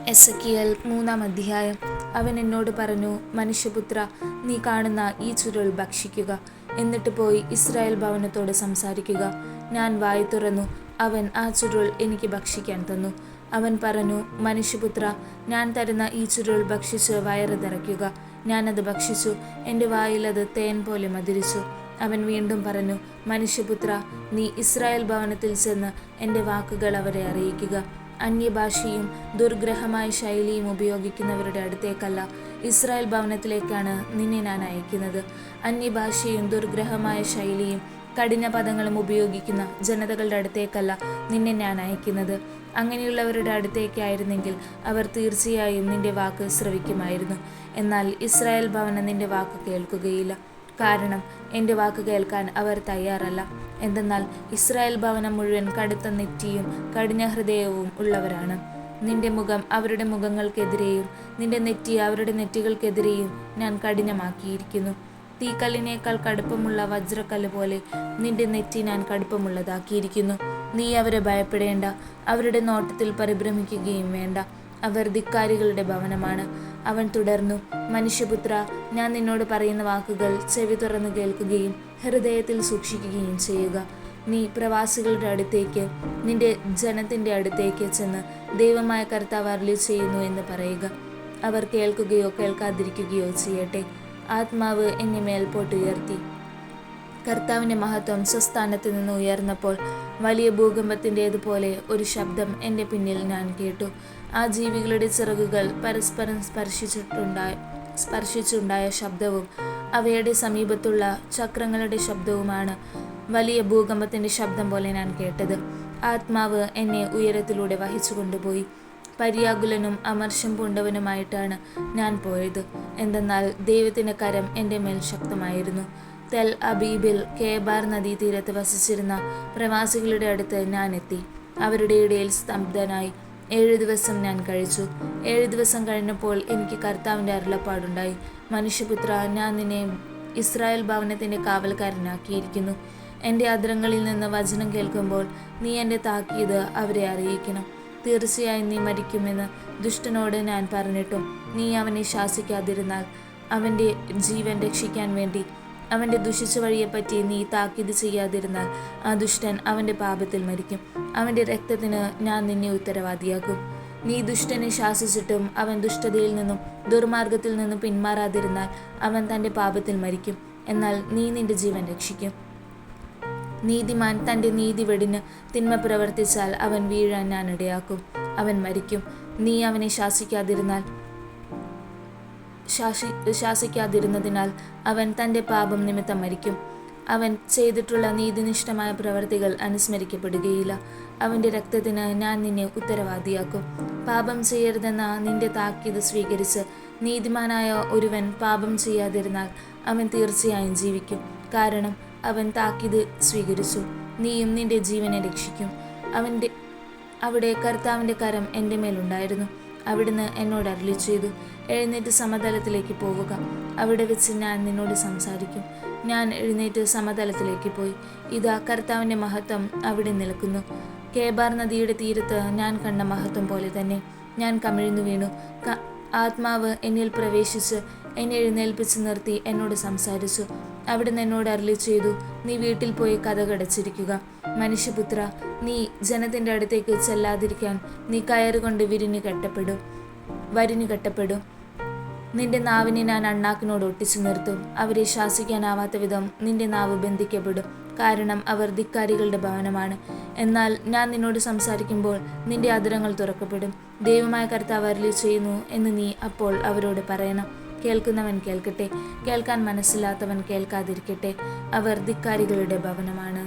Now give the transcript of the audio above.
Ezekiel 3-ാം അധ്യായം. അവൻ എന്നോട് പറഞ്ഞു, മനുഷ്യപുത്ര, നീ കാണുന്ന ഈ ചുരുൾ ഭക്ഷിക്കുക, എന്നിട്ട് പോയി ഇസ്രായേൽ ഭവനത്തോട് സംസാരിക്കുക. ഞാൻ വായ് തുറന്നു, അവൻ ആ ചുരുൾ എനിക്ക് ഭക്ഷിക്കാൻ തന്നു. അവൻ പറഞ്ഞു, മനുഷ്യപുത്ര, ഞാൻ തരുന്ന ഈ ചുരുൾ ഭക്ഷിച്ച് വയറ് നിറയ്ക്കുക. ഞാനത് ഭക്ഷിച്ചു, എൻ്റെ വായിൽ അത് തേൻ പോലെ മധുരിച്ചു. അവൻ വീണ്ടും പറഞ്ഞു, മനുഷ്യപുത്ര, നീ ഇസ്രായേൽ ഭവനത്തിൽ ചെന്ന് എൻ്റെ വാക്കുകൾ അവരെ അറിയിക്കുക. അന്യഭാഷയും ദുർഗ്രഹമായ ശൈലിയും ഉപയോഗിക്കുന്നവരുടെ അടുത്തേക്കല്ല, ഇസ്രായേൽ ഭവനത്തിലേക്കാണ് നിന്നെ ഞാൻ അയക്കുന്നത്. അന്യഭാഷയും ദുർഗ്രഹമായ ശൈലിയും കഠിന പദങ്ങളും ഉപയോഗിക്കുന്ന ജനതകളുടെ അടുത്തേക്കല്ല നിന്നെ ഞാൻ അയക്കുന്നത്. അങ്ങനെയുള്ളവരുടെ അടുത്തേക്കായിരുന്നെങ്കിൽ അവർ തീർച്ചയായും നിന്റെ വാക്ക് ശ്രവിക്കുമായിരുന്നു. എന്നാൽ ഇസ്രായേൽ ഭവനം നിന്റെ വാക്ക് കേൾക്കുകയില്ല. കാരണം എൻ്റെ വാക്ക് കേൾക്കാൻ അവർ തയ്യാറല്ല. എന്തെന്നാൽ ഇസ്രായേൽ ഭവനം മുഴുവൻ കടുത്ത നെറ്റിയും കഠിന ഹൃദയവും ഉള്ളവരാണ്. നിന്റെ മുഖം അവരുടെ മുഖങ്ങൾക്കെതിരെയും നിന്റെ നെറ്റി അവരുടെ നെറ്റികൾക്കെതിരെയും ഞാൻ കഠിനമാക്കിയിരിക്കുന്നു. തീക്കല്ലിനേക്കാൾ കടുപ്പമുള്ള വജ്രക്കല്ല് പോലെ നിന്റെ നെറ്റി ഞാൻ കടുപ്പമുള്ളതാക്കിയിരിക്കുന്നു. നീ അവരെ ഭയപ്പെടേണ്ട, അവരുടെ നോട്ടത്തിൽ പരിഭ്രമിക്കുകയും വേണ്ട. അവർ ധിക്കാരികളുടെ ഭവനമാണ്. അവൻ തുടർന്നു, മനുഷ്യപുത്ര, ഞാൻ നിന്നോട് പറയുന്ന വാക്കുകൾ ചെവി തുറന്നു കേൾക്കുകയും ഹൃദയത്തിൽ സൂക്ഷിക്കുകയും ചെയ്യുക. നീ പ്രവാസികളുടെ അടുത്തേക്ക്, നിന്റെ ജനത്തിൻ്റെ അടുത്തേക്ക് ചെന്ന് ദൈവമായ കർത്താവ് അരുളി ചെയ്യുന്നു എന്ന് പറയുക. അവർ കേൾക്കുകയോ കേൾക്കാതിരിക്കുകയോ ചെയ്യട്ടെ. ആത്മാവ് എന്നെ മേൽപോട്ടുയർത്തി. കർത്താവിൻ്റെ മഹത്വം സ്വസ്ഥാനത്ത് നിന്ന് ഉയർന്നപ്പോൾ വലിയ ഭൂകമ്പത്തിൻ്റേതുപോലെ ഒരു ശബ്ദം എൻ്റെ പിന്നിൽ ഞാൻ കേട്ടു. ആ ജീവികളുടെ ചിറകുകൾ പരസ്പരം സ്പർശിച്ചുണ്ടായ ശബ്ദവും അവയുടെ സമീപത്തുള്ള ചക്രങ്ങളുടെ ശബ്ദവുമാണ് വലിയ ഭൂകമ്പത്തിൻ്റെ ശബ്ദം പോലെ ഞാൻ കേട്ടത്. ആത്മാവ് എന്നെ ഉയരത്തിലൂടെ വഹിച്ചു കൊണ്ടുപോയി. പര്യാകുലനും അമർഷം പൂണ്ടവനുമായിട്ടാണ് ഞാൻ പോയത്. എന്തെന്നാൽ ദൈവത്തിൻ്റെ കരം എൻ്റെ മേൽ ശക്തമായിരുന്നു. തെൽ അബീബിൽ കേബാർ നദീതീരത്ത് വസിച്ചിരുന്ന പ്രവാസികളുടെ അടുത്ത് ഞാൻ എത്തി. അവരുടെ ഇടയിൽ സ്തബ്ധനായി 7 ദിവസം ഞാൻ കഴിച്ചു. 7 ദിവസം കഴിഞ്ഞപ്പോൾ എനിക്ക് കർത്താവിൻ്റെ അരുളപ്പാടുണ്ടായി, മനുഷ്യപുത്ര, ഞാൻ നിന്നെ ഇസ്രായേൽ ഭവനത്തിൻ്റെ കാവൽക്കാരനാക്കിയിരിക്കുന്നു. എൻ്റെ അധരങ്ങളിൽ നിന്ന് വചനം കേൾക്കുമ്പോൾ നീ എൻ്റെ താക്കീത് അവരെ അറിയിക്കണം. തീർച്ചയായും നീ മരിക്കുമെന്ന് ദുഷ്ടനോട് ഞാൻ പറഞ്ഞിട്ടും നീ അവനെ ശാസിക്കാതിരുന്നാൽ, അവൻ്റെ ജീവൻ രക്ഷിക്കാൻ വേണ്ടി അവൻ്റെ ദുഷിച്ച വഴിയെപ്പറ്റി നീ താക്കീത് ചെയ്യാതിരുന്നാൽ, ആ ദുഷ്ടൻ അവൻ്റെ പാപത്തിൽ മരിക്കും. അവൻ്റെ രക്തത്തിന് ഞാൻ നിന്നെ ഉത്തരവാദിയാക്കും. നീ ദുഷ്ടനെ ശാസിച്ചിട്ടും അവൻ ദുഷ്ടതയിൽ നിന്നും ദുർമാർഗത്തിൽ നിന്നും പിന്മാറാതിരുന്നാൽ, അവൻ തൻ്റെ പാപത്തിൽ മരിക്കും. എന്നാൽ നീ നിന്റെ ജീവൻ രക്ഷിക്കും. നീതിമാൻ തൻ്റെ നീതി വെടിഞ്ഞ് തിന്മ പ്രവർത്തിച്ചാൽ അവൻ വീഴാൻ ഞാൻ ഇടയാക്കും. അവൻ മരിക്കും. നീ അവനെ ശാസിക്കാതിരുന്നതിനാൽ അവൻ തൻ്റെ പാപം നിമിത്തം മരിക്കും. അവൻ ചെയ്തിട്ടുള്ള നീതിനിഷ്ഠമായ പ്രവർത്തികൾ അനുസ്മരിക്കപ്പെടുകയില്ല. അവൻ്റെ രക്തത്തിന് ഞാൻ നിന്നെ ഉത്തരവാദിയാക്കും. പാപം ചെയ്യരുതെന്ന നിന്റെ താക്കീത് സ്വീകരിച്ച് നീതിമാനായ ഒരുവൻ പാപം ചെയ്യാതിരുന്നാൽ അവൻ തീർച്ചയായും ജീവിക്കും. കാരണം അവൻ താക്കീത് സ്വീകരിച്ചു. നീയും നിന്റെ ജീവനെ രക്ഷിക്കും. അവിടെ കർത്താവിൻ്റെ കരം എൻ്റെ മേലുണ്ടായിരുന്നു. അവിടുന്ന് എന്നോട് അരുളി ചെയ്തു, എഴുന്നേറ്റ് സമതലത്തിലേക്ക് പോവുക. അവിടെ വെച്ച് ഞാൻ നിന്നോട് സംസാരിക്കും. ഞാൻ എഴുന്നേറ്റ് സമതലത്തിലേക്ക് പോയി. ഇതാ, കർത്താവിൻ്റെ മഹത്വം അവിടെ നിൽക്കുന്നു. കേബാർ നദിയുടെ തീരത്ത് ഞാൻ കണ്ട മഹത്വം പോലെ തന്നെ. ഞാൻ കമിഴ്ന്നു വീണു. ആത്മാവ് എന്നിൽ പ്രവേശിച്ച് എന്നെ എഴുന്നേൽപ്പിച്ച് നിർത്തി എന്നോട് സംസാരിച്ചു. അവിടുന്ന് എന്നോട് അരുളി ചെയ്തു, നീ വീട്ടിൽ പോയി കതകടച്ചിരിക്കുക. മനുഷ്യപുത്ര, നീ ജനത്തിൻ്റെ അടുത്തേക്ക് ചെല്ലാതിരിക്കാൻ നീ കയറുകൊണ്ട് വരിഞ്ഞു കെട്ടപ്പെടും. നിന്റെ നാവിനെ ഞാൻ അണ്ണാക്കിനോട് ഒട്ടിച്ചു നിർത്തും. അവരെ ശാസിക്കാനാവാത്ത വിധം നിന്റെ നാവ് ബന്ധിക്കപ്പെടും. കാരണം അവർ ധിക്കാരികളുടെ ഭവനമാണ്. എന്നാൽ ഞാൻ നിന്നോട് സംസാരിക്കുമ്പോൾ നിന്റെ അധരങ്ങൾ തുറക്കപ്പെടും. ദൈവമായ കർത്താവ് അരുളി ചെയ്യുന്നു എന്ന് നീ അപ്പോൾ അവരോട് പറയണം. കേൾക്കുന്നവൻ കേൾക്കട്ടെ, കേൾക്കാൻ മനസ്സില്ലാത്തവൻ കേൾക്കാതിരിക്കട്ടെ. അവർ ധിക്കാരികളുടെ ഭവനമാണ്.